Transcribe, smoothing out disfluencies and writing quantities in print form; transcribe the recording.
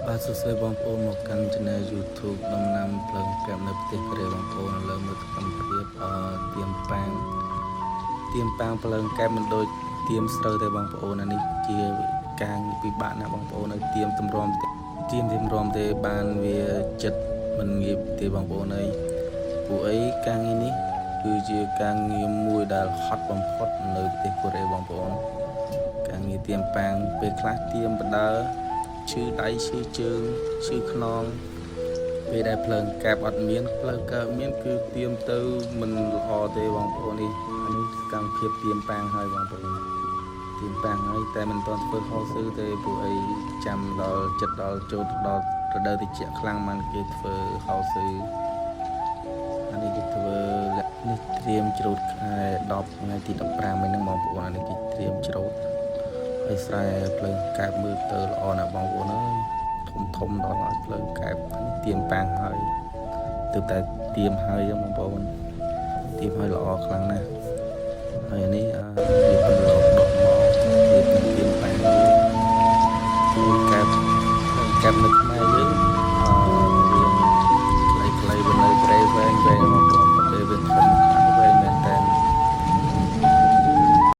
បាទសួស្តីបងប្អូនមកកាន់ Channel YouTube ដំណាំភ្លើងកែបនៅប្រទេសកូរ៉េបងប្អូនលើមើលសកម្មភាពទៀមប៉ាងភ្លើងកែបមិនដូចទៀមស្រូវទេបងប្អូនអានេះជាការពិបាកណាស់បងប្អូនឲ្យទៀមទម្រាំទេបានវាចិត្តមិនងាយទេបងប្អូនអើយពួកអីការងារនេះគឺជាការងារមួយដែលហត់បំផុតនៅប្រទេសកូរ៉េបងប្អូនការងារទៀមប៉ាងពេលខ្លះទៀមបដើឈឺដៃឈឺជើងឈឺខ្នងពេលដែលភ្លើងកែបអត់មានភ្លើងកើមានគឺទៀមទៅមិនល្អទេបងប្អូននេះអានេះកម្មភាពទៀមប៉ាងហើយបងប្អូនទៀមប៉ាងហើយតែមិនទាន់ធ្វើខុសស៊ឺទេពួកអីចាំដល់ចិត្តដល់ចូលដល់រដូវត្រជាក់ខ្លាំងបានគេធ្វើខុសស៊ឺអានេះគេធ្វើនេះត្រៀមច្រូតខែ10ថ្ងៃទី15ហ្នឹងបងប្អូនអានេះគេត្រៀមច្រូតហើយស្រែភ្លើងកែបមើលទៅល្អណាស់បងប្អូនអើយធំដល់ឲ្យភ្លើងកែបទៀមប៉ាំងហើយទើបតែទៀមហើយបងប្អូនទៀមហើយល្អខ្លាំងណាស់ហើយនេះវាពន្លក